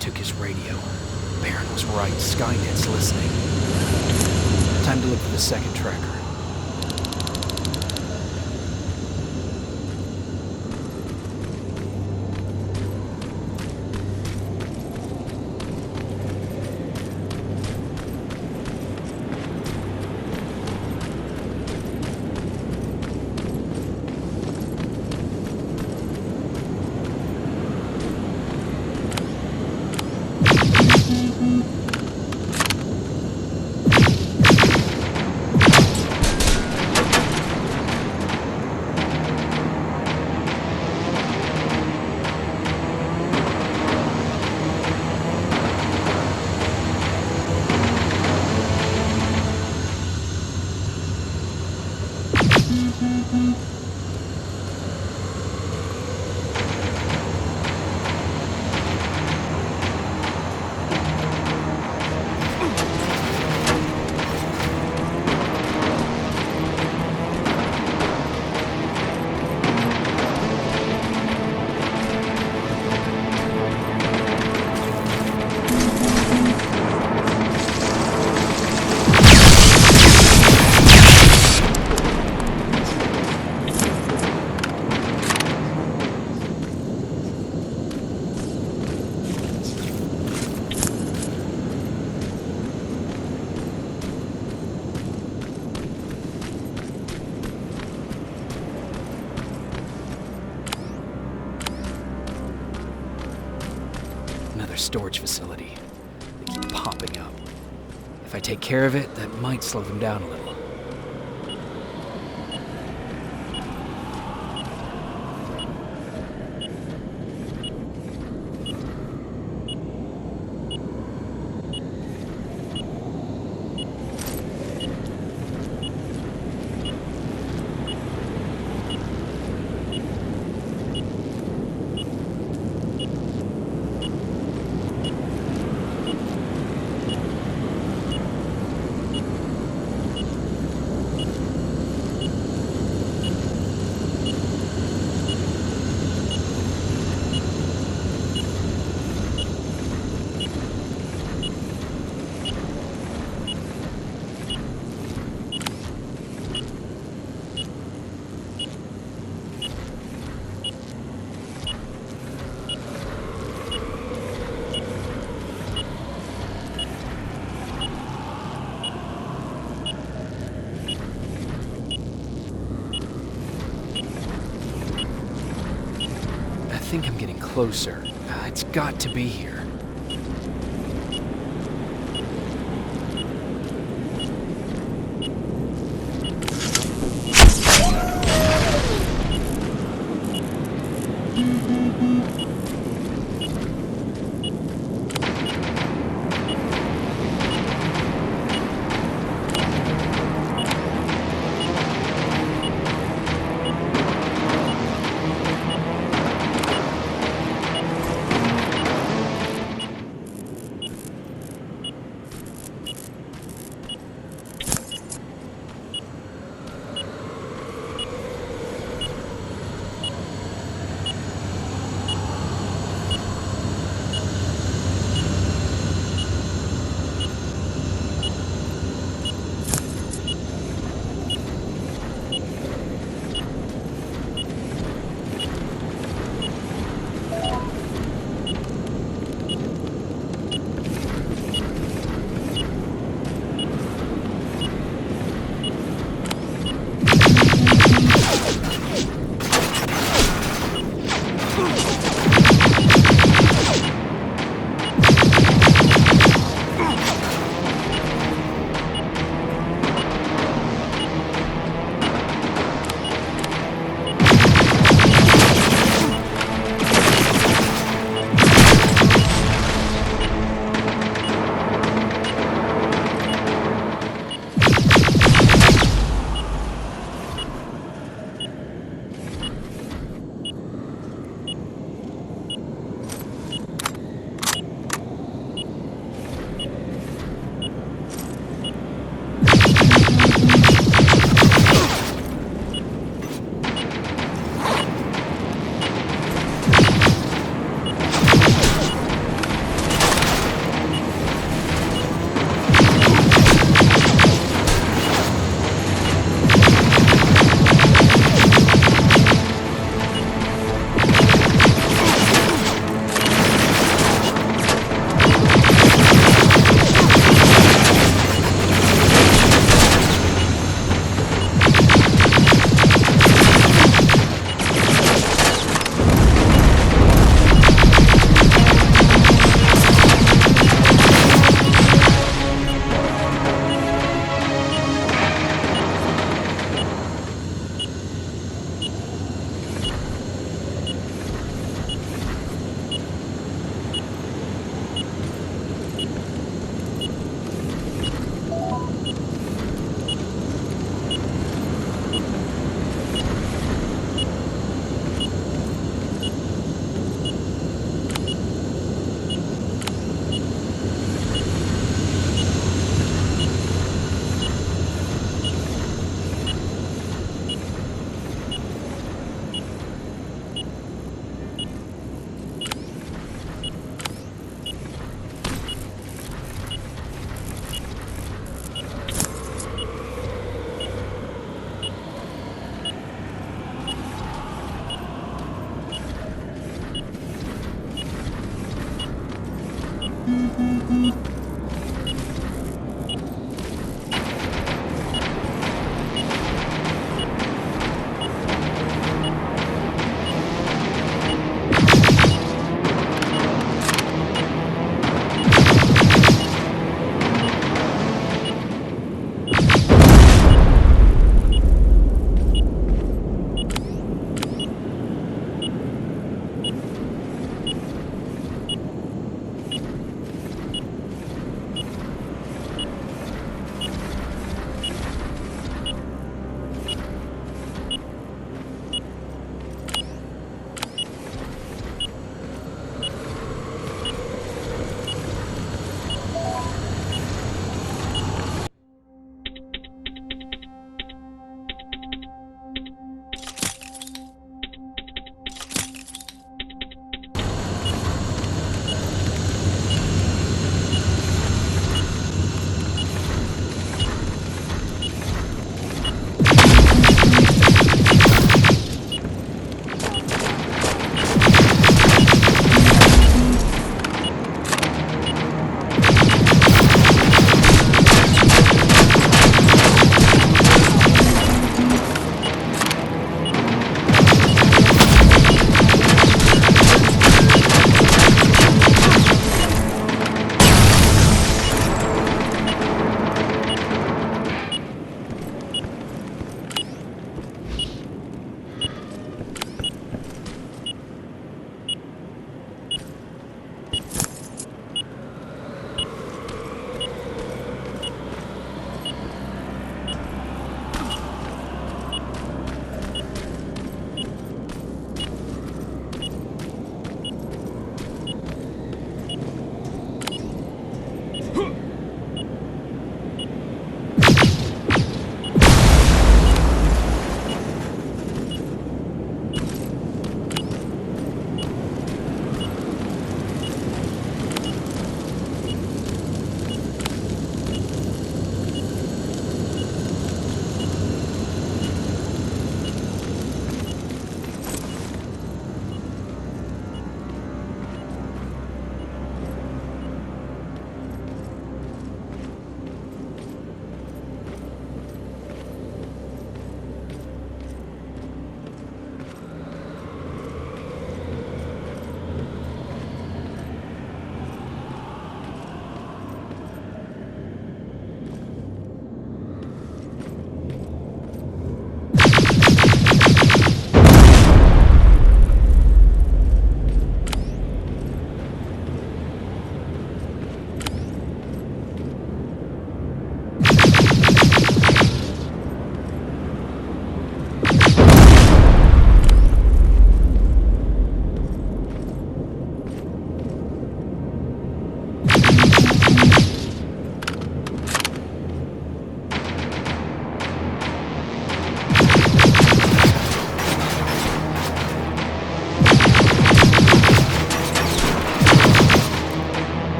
took his radio. Baron was right. Skynet's listening. Time to look for the second tracker. Storage facility. They keep popping up. If I take care of it, that might slow them down a little. I think I'm getting closer. It's got to be here.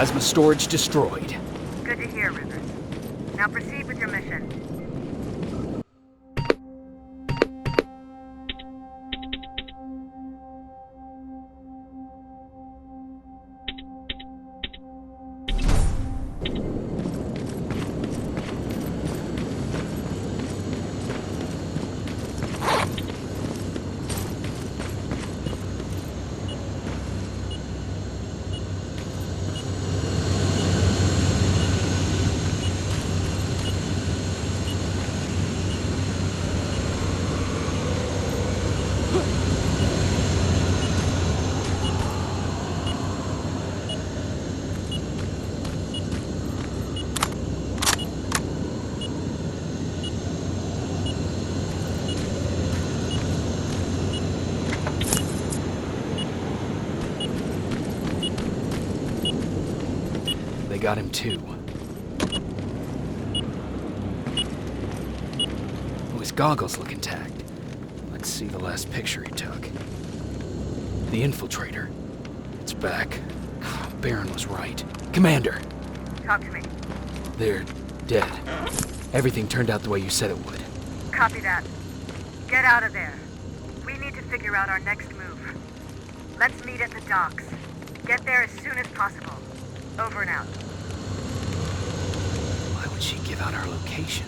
Plasma storage destroyed. Good to hear, Rivers. Now proceed with your mission. got him too. Oh, his goggles look intact. Let's see the last picture he took. The infiltrator. It's back. Baron was right. Commander! Talk to me. They're dead. Everything turned out the way you said it would. Copy that. Get out of there. We need to figure out our next move. Let's meet at the docks. Get there as soon as possible. Over and out. Why would she give out our location?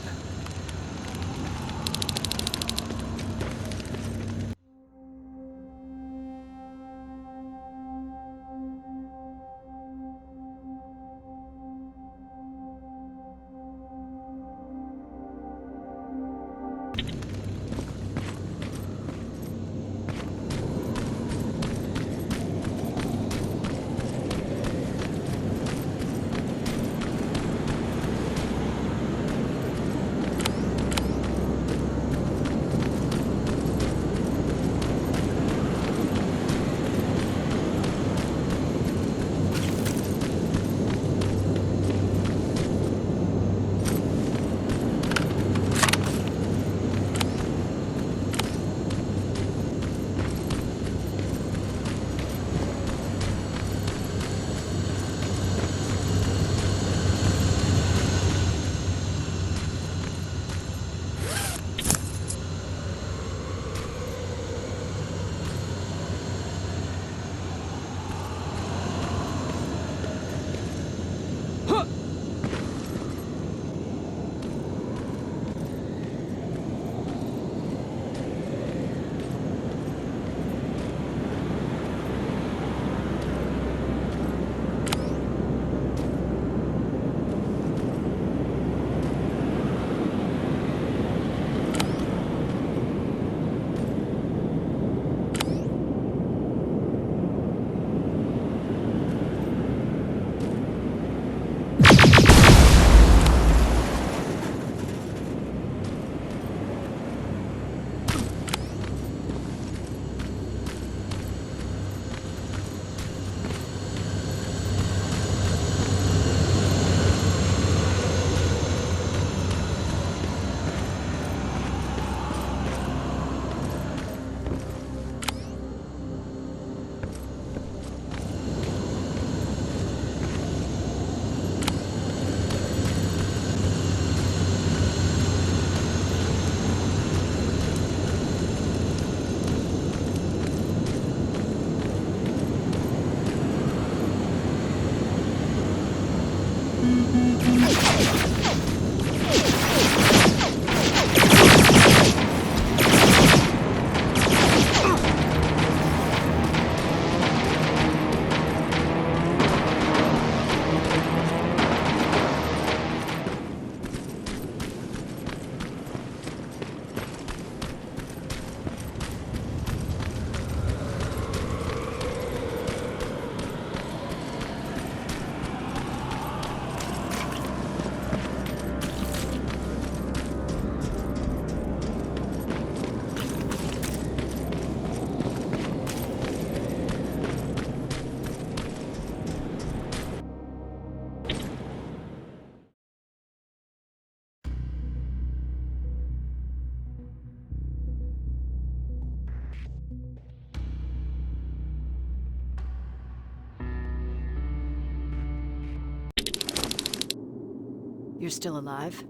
You're still alive?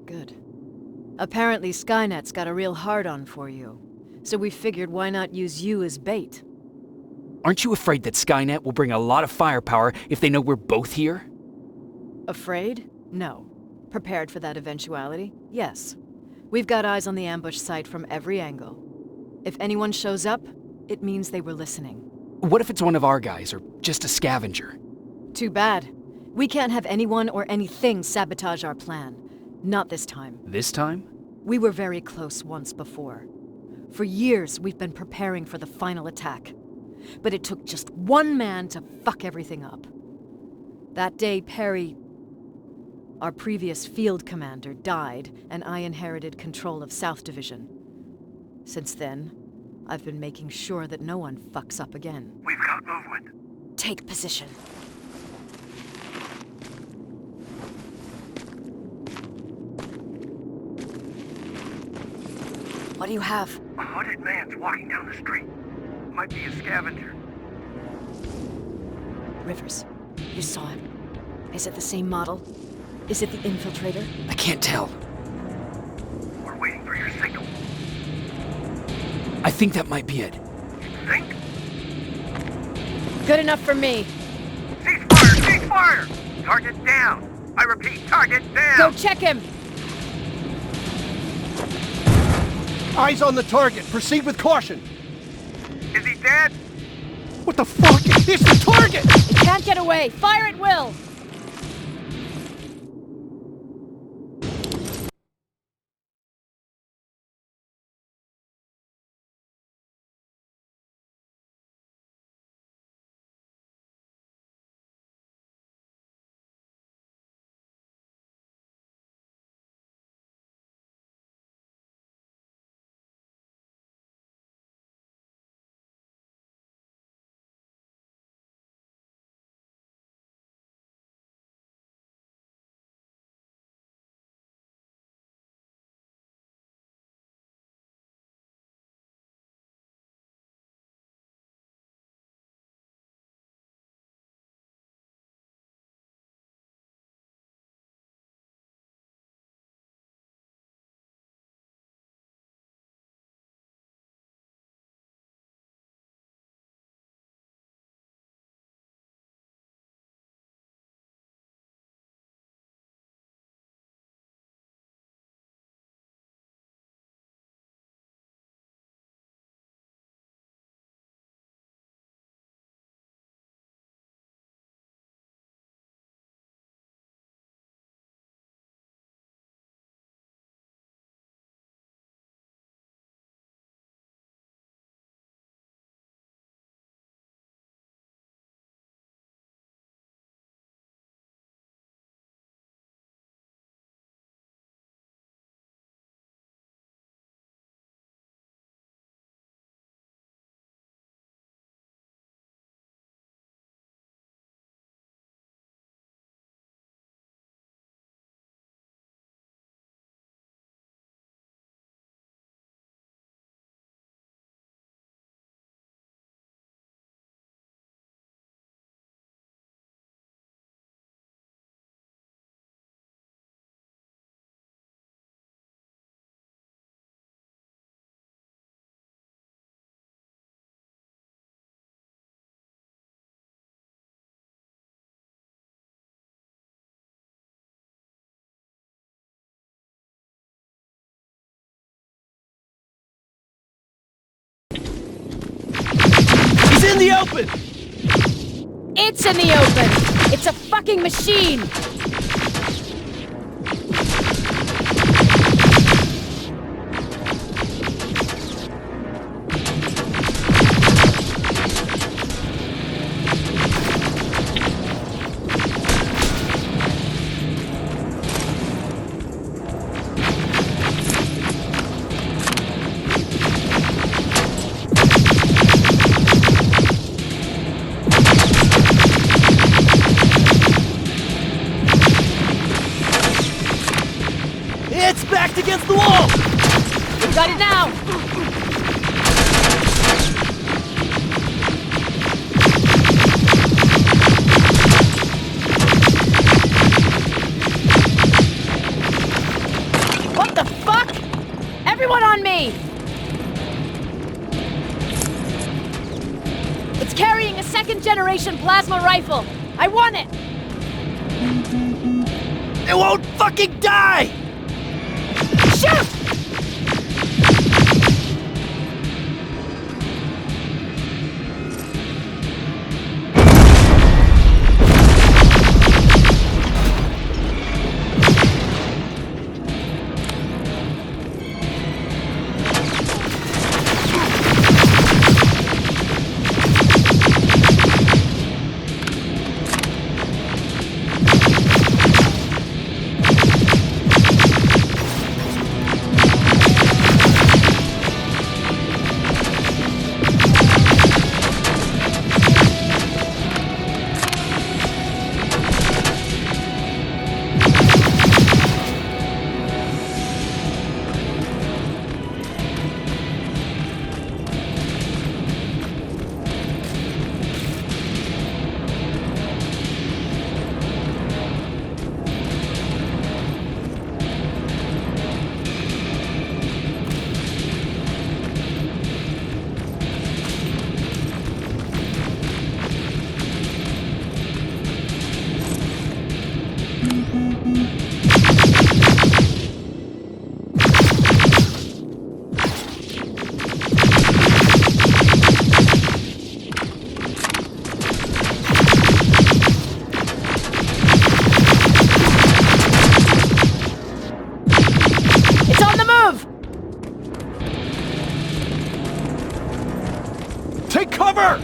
Good. Apparently Skynet's got a real hard-on for you. So we figured why not use you as bait? Aren't you afraid that Skynet will bring a lot of firepower if they know we're both here? Afraid? No. Prepared for that eventuality? Yes. We've got eyes on the ambush site from every angle. If anyone shows up, it means they were listening. What if it's one of our guys, or just a scavenger? Too bad. We can't have anyone or anything sabotage our plan. Not this time. This time? We were very close once before. For years, we've been preparing for the final attack. But it took just one man to fuck everything up. That day, Perry, our previous field commander, died, and I inherited control of South Division. Since then, I've been making sure that no one fucks up again. We've got movement. Take position. What do you have? A hooded man's walking down the street. Might be a scavenger. Rivers, you saw him. Is it the same model? Is it the infiltrator? I can't tell. We're waiting for your signal. I think that might be it. You think? Good enough for me. Cease fire! Cease fire! Target down! I repeat, target down! Go check him! Eyes on the target. Proceed with caution. Is he dead? What the fuck? It's the target! He can't get away! Fire at will! He's in the open! It's in the open! It's a fucking machine! It's backed against the wall! We've got it now! What the fuck? Everyone on me! It's carrying a second-generation plasma rifle! I want it! It won't fucking die! Shoot! Take cover!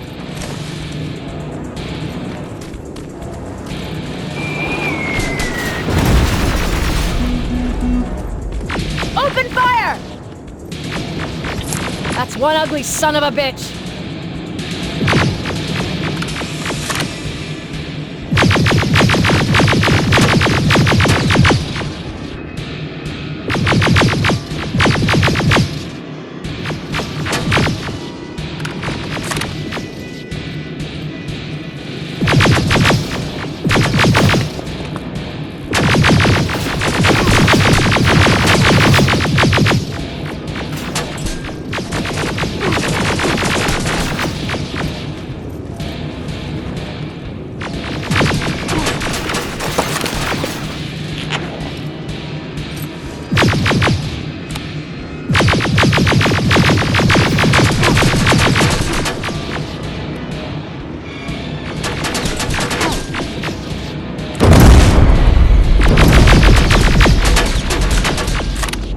Open fire! That's one ugly son of a bitch!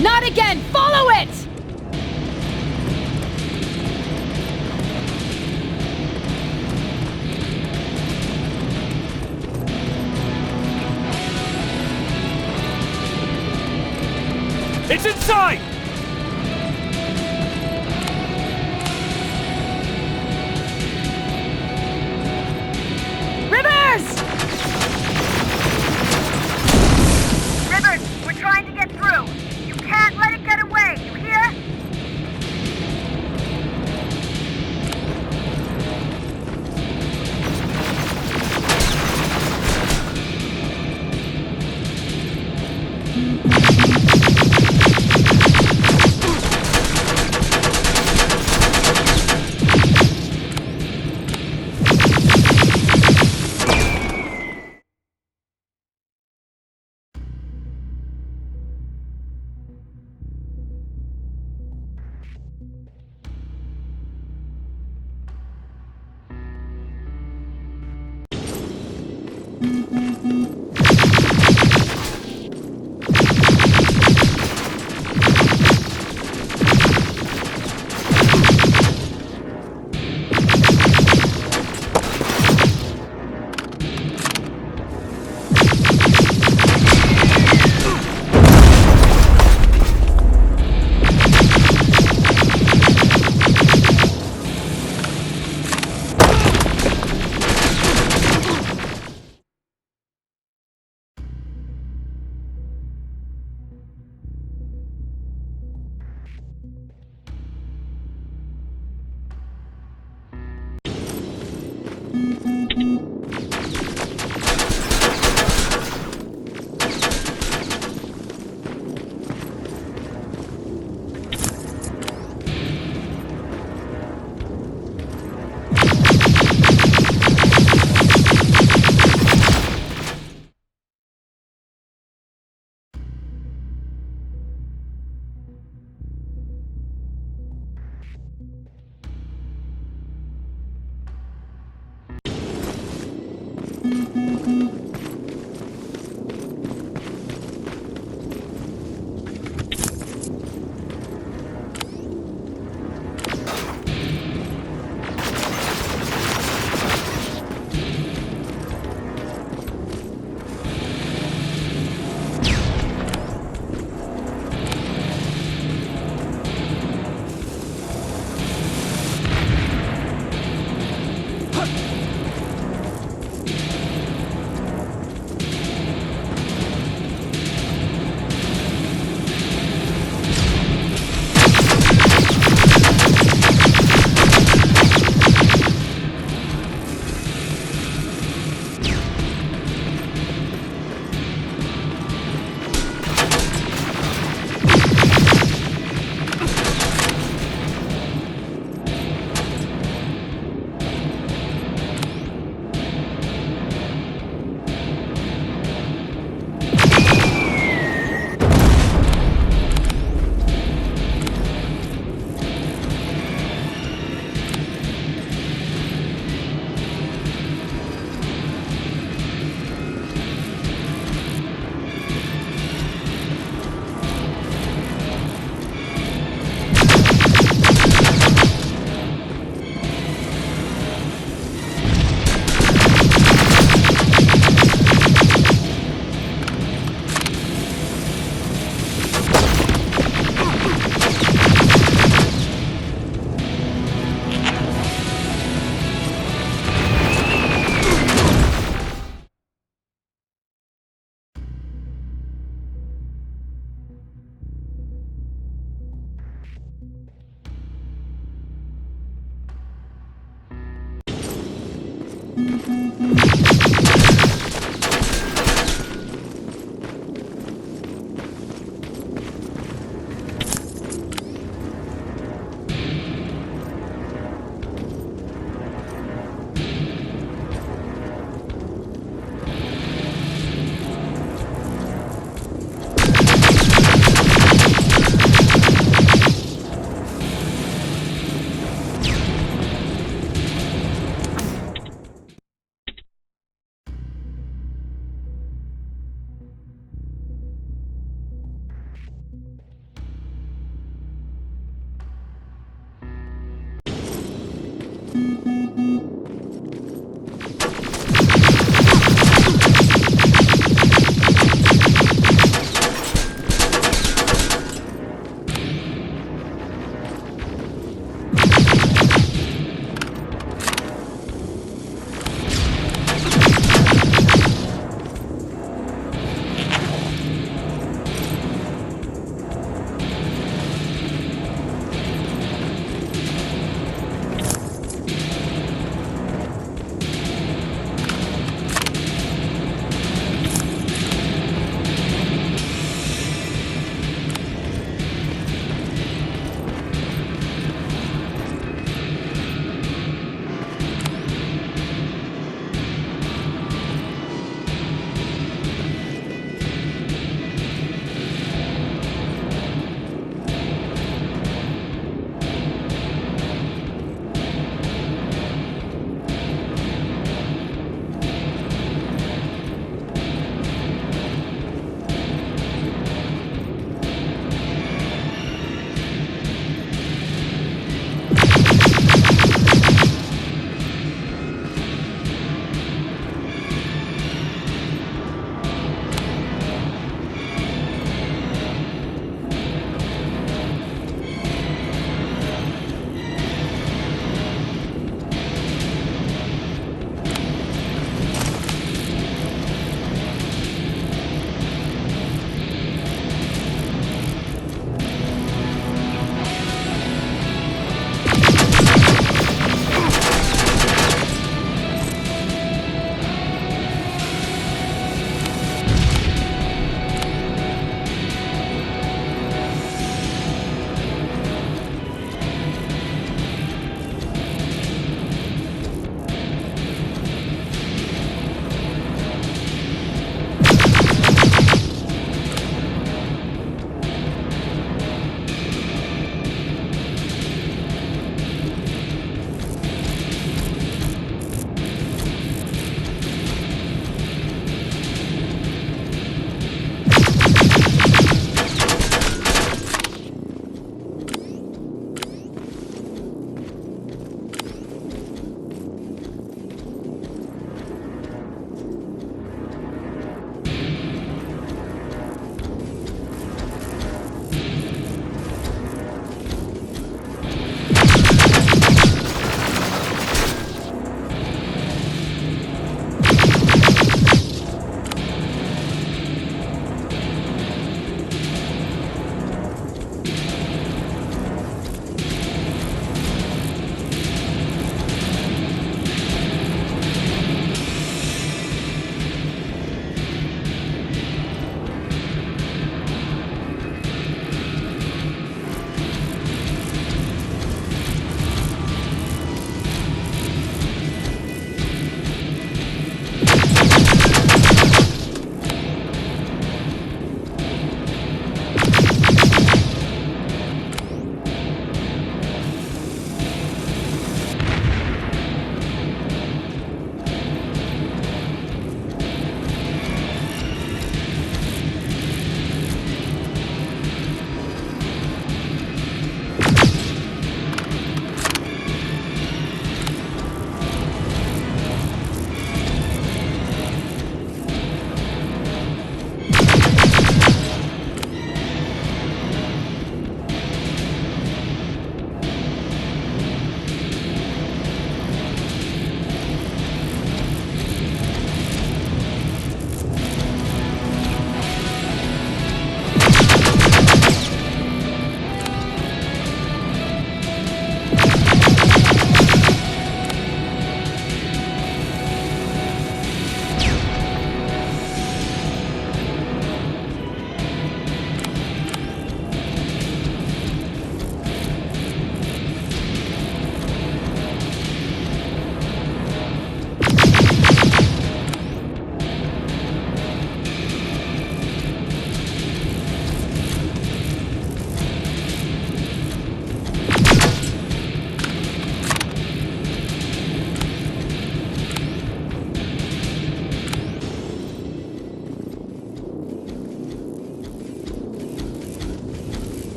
Not again! Follow it! It's inside! Rivers! Rivers, we're trying to get through. You can't let it get away, you hear?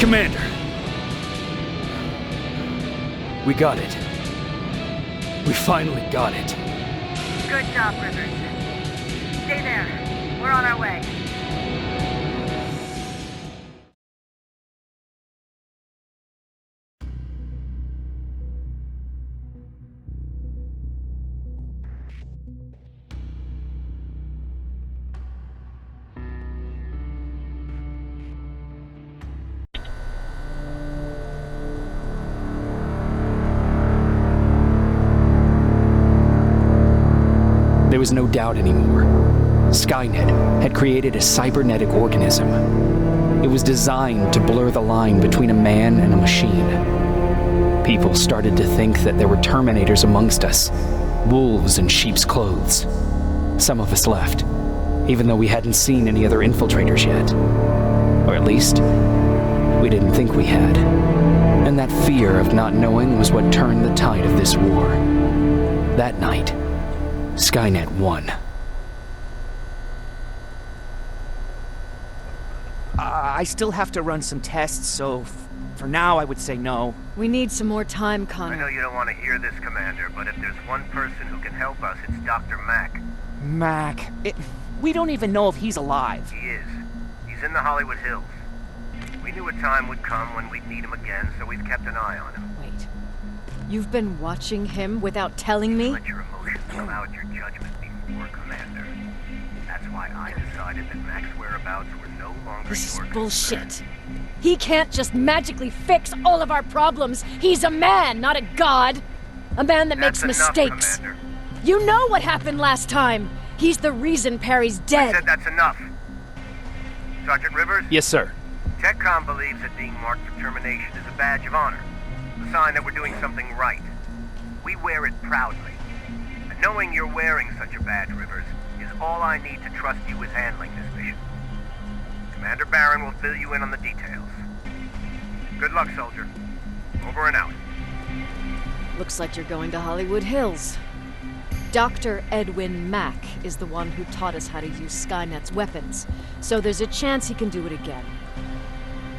Commander! We got it. We finally got it. Good job, Rivers. Stay there. We're on our way. There was no doubt anymore. Skynet had created a cybernetic organism. It was designed to blur the line between a man and a machine. People started to think that there were Terminators amongst us, wolves in sheep's clothes. Some of us left, even though we hadn't seen any other infiltrators yet. Or at least, we didn't think we had. And that fear of not knowing was what turned the tide of this war. That night, Skynet won. I still have to run some tests, so for now I would say no. We need some more time, I know Connor. you don't want to hear this, Commander, but if there's one person who can help us, it's Dr. Mack. Mac, we don't even know if he's alive. He is. He's in the Hollywood Hills. We knew a time would come when we'd need him again, so we've kept an eye on him. Wait. You've been watching him without telling me? Let your emotions cloud your judgment before, Commander. That's why I decided that Mack's whereabouts were no longer This is your bullshit. concern. He can't just magically fix all of our problems. He's a man, not a god. A man that That's makes enough, mistakes. Commander. You know what happened last time. He's the reason Perry's I dead. said that's enough. Sergeant Rivers? Yes, sir. TechCom believes that being marked for termination is a badge of honor. A sign that we're doing something right. We wear it proudly. And knowing you're wearing such a badge, Rivers, is all I need to trust you with handling this mission. Commander Barron will fill you in on the details. Good luck, soldier. Over and out. Looks like you're going to Hollywood Hills. Dr. Edwin Mack is the one who taught us how to use Skynet's weapons, so there's a chance he can do it again.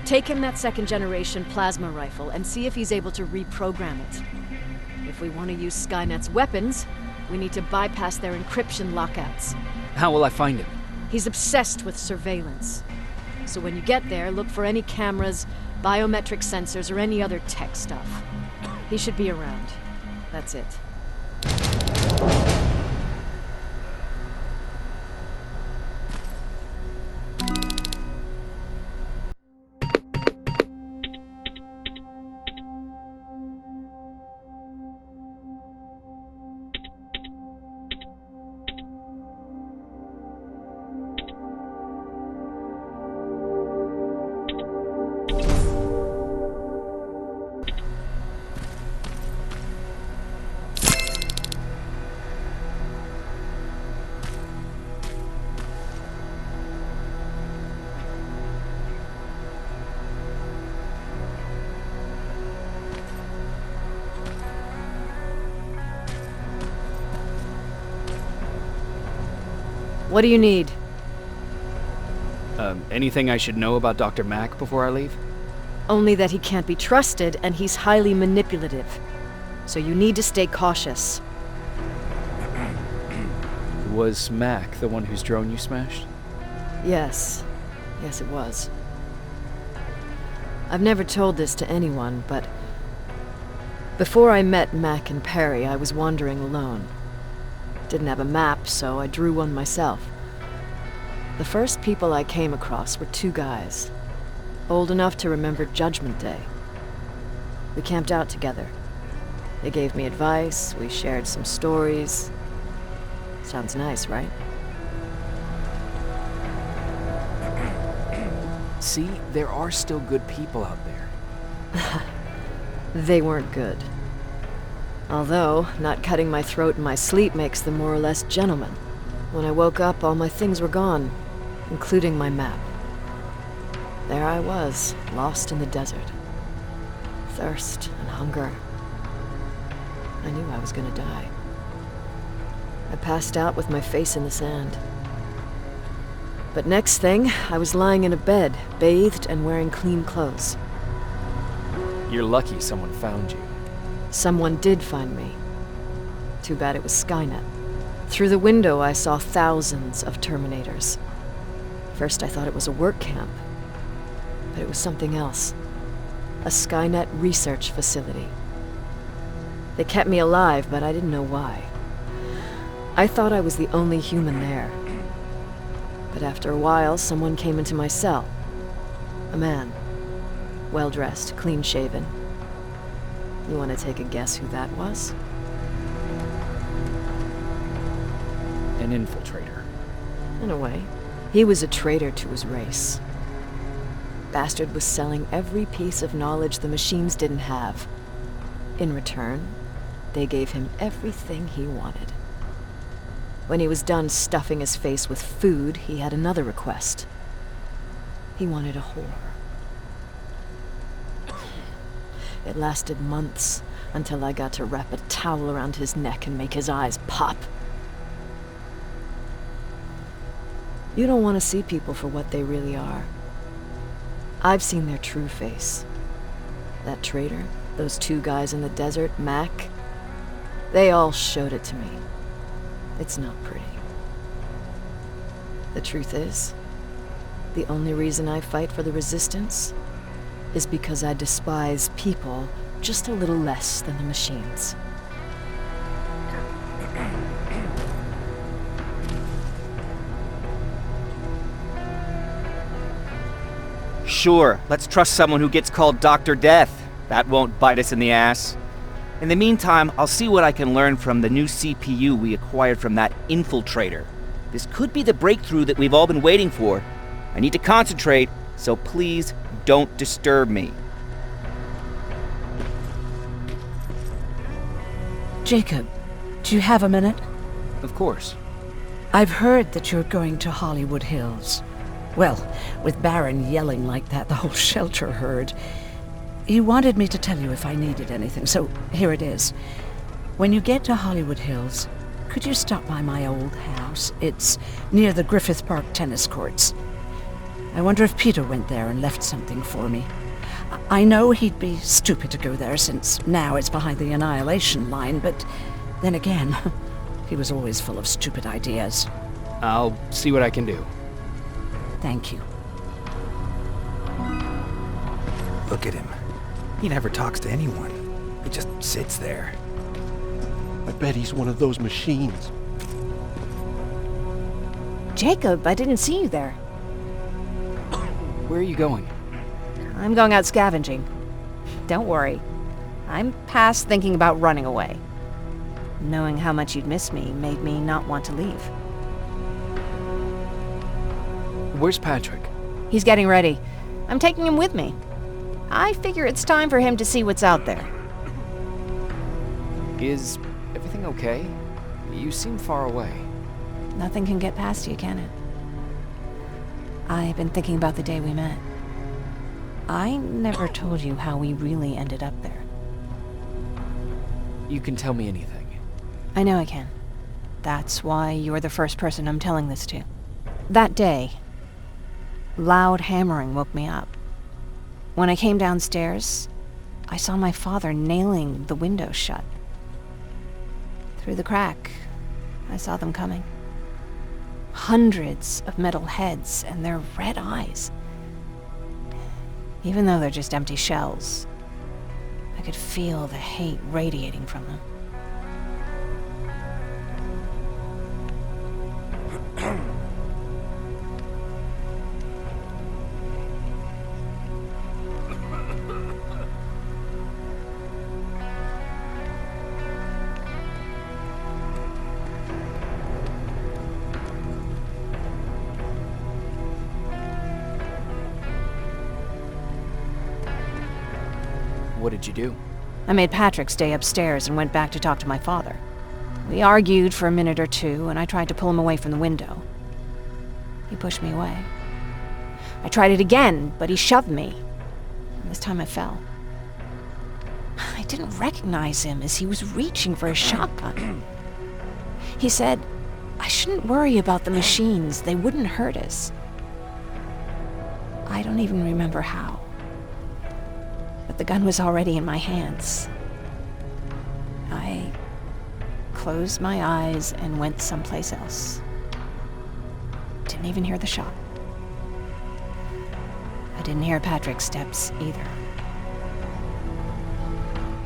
Take him that second-generation plasma rifle and see if he's able to reprogram it. If we want to use Skynet's weapons, we need to bypass their encryption lockouts. How will I find him? He's obsessed with surveillance. So when you get there, look for any cameras, biometric sensors, or any other tech stuff. He should be around. That's it. What do you need? Anything I should know about Dr. Mack before I leave? Only that he can't be trusted and he's highly manipulative. So you need to stay cautious. Was Mack the one whose drone you smashed? Yes. Yes, it was. I've never told this to anyone, but before I met Mac and Perry, I was wandering alone. Didn't have a map, so I drew one myself. The first people I came across were two guys, old enough to remember Judgment Day. We camped out together. They gave me advice, we shared some stories. Sounds nice, right? See, there are still good people out there. They weren't good. Although, not cutting my throat in my sleep makes them more or less gentlemen. When I woke up, all my things were gone, including my map. There I was, lost in the desert. Thirst and hunger. I knew I was gonna die. I passed out with my face in the sand. But next thing, I was lying in a bed, bathed and wearing clean clothes. You're lucky someone found you. Someone did find me. Too bad it was Skynet. Through the window, I saw thousands of Terminators. First, I thought it was a work camp, but it was something else. A Skynet research facility. They kept me alive, but I didn't know why. I thought I was the only human there. But after a while, someone came into my cell. A man. Well-dressed, clean-shaven. You want to take a guess who that was? An infiltrator. In a way. He was a traitor to his race. Bastard was selling every piece of knowledge the machines didn't have. In return, they gave him everything he wanted. When he was done stuffing his face with food, he had another request. He wanted a whore. It lasted months, until I got to wrap a towel around his neck and make his eyes pop. You don't want to see people for what they really are. I've seen their true face. That traitor, those two guys in the desert, Mac, they all showed it to me. It's not pretty. The truth is, the only reason I fight for the Resistance is because I despise people just a little less than the machines. Sure, let's trust someone who gets called Dr. Death. That won't bite us in the ass. In the meantime, I'll see what I can learn from the new CPU we acquired from that infiltrator. This could be the breakthrough that we've all been waiting for. I need to concentrate, so please don't disturb me. Jacob, do you have a minute? Of course. I've heard that you're going to Hollywood Hills. Well, with Baron yelling like that, the whole shelter heard. He wanted me to tell you if I needed anything, so here it is. When you get to Hollywood Hills, could you stop by my old house? It's near the Griffith Park tennis courts. I wonder if Peter went there and left something for me. I know he'd be stupid to go there, since now it's behind the Annihilation line, but then again, he was always full of stupid ideas. I'll see what I can do. Thank you. Look at him. He never talks to anyone. He just sits there. I bet he's one of those machines. Jacob, I didn't see you there. Where are you going? I'm going out scavenging. Don't worry. I'm past thinking about running away. Knowing how much you'd miss me made me not want to leave. Where's Patrick? He's getting ready. I'm taking him with me. I figure it's time for him to see what's out there. Is everything okay? You seem far away. Nothing can get past you, can it? I've been thinking about the day we met. I never told you how we really ended up there. You can tell me anything. I know I can. That's why you're the first person I'm telling this to. That day, loud hammering woke me up. When I came downstairs, I saw my father nailing the window shut. Through the crack, I saw them coming. Hundreds of metal heads and their red eyes. Even though they're just empty shells, I could feel the hate radiating from them. What did you do? I made Patrick stay upstairs and went back to talk to my father. We argued for a minute or two, and I tried to pull him away from the window. He pushed me away. I tried it again, but he shoved me. And this time I fell. I didn't recognize him as he was reaching for a shotgun. He said, I shouldn't worry about the machines. They wouldn't hurt us. I don't even remember how. but the gun was already in my hands. I closed my eyes and went someplace else. Didn't even hear the shot. I didn't hear Patrick's steps either.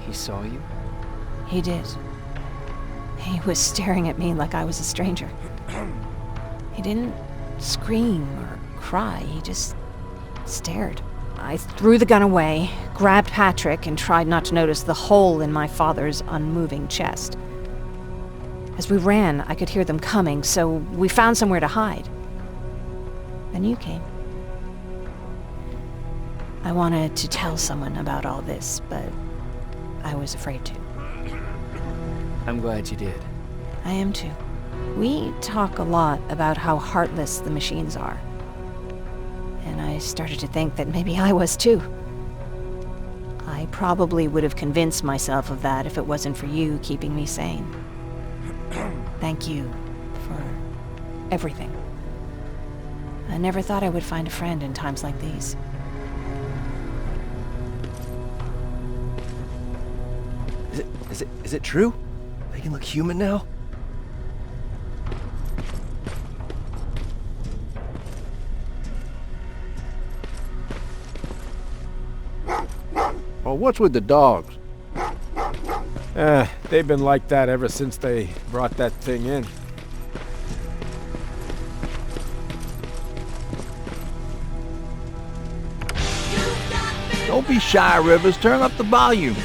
He saw you? He did. He was staring at me like I was a stranger. He didn't scream or cry, he just stared. I threw the gun away, grabbed Patrick, and tried not to notice the hole in my father's unmoving chest. As we ran, I could hear them coming, so we found somewhere to hide. Then you came. I wanted to tell someone about all this, but I was afraid to. I'm glad you did. I am too. We talk a lot about how heartless the machines are. And I started to think that maybe I was too. I probably would have convinced myself of that if it wasn't for you keeping me sane. Thank you for everything. I never thought I would find a friend in times like these. Is it true? They can look human now? Well, what's with the dogs? They've been like that ever since they brought that thing in. Don't be shy, Rivers. Turn up the volume.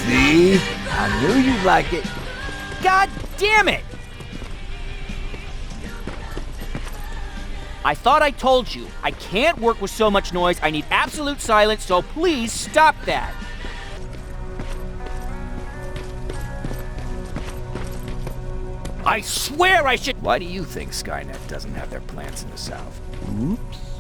See? I knew you'd like it. God damn it! I thought I told you. I can't work with so much noise. I need absolute silence, so please stop that. I swear I should— Why do you think Skynet doesn't have their plants in the South? Oops.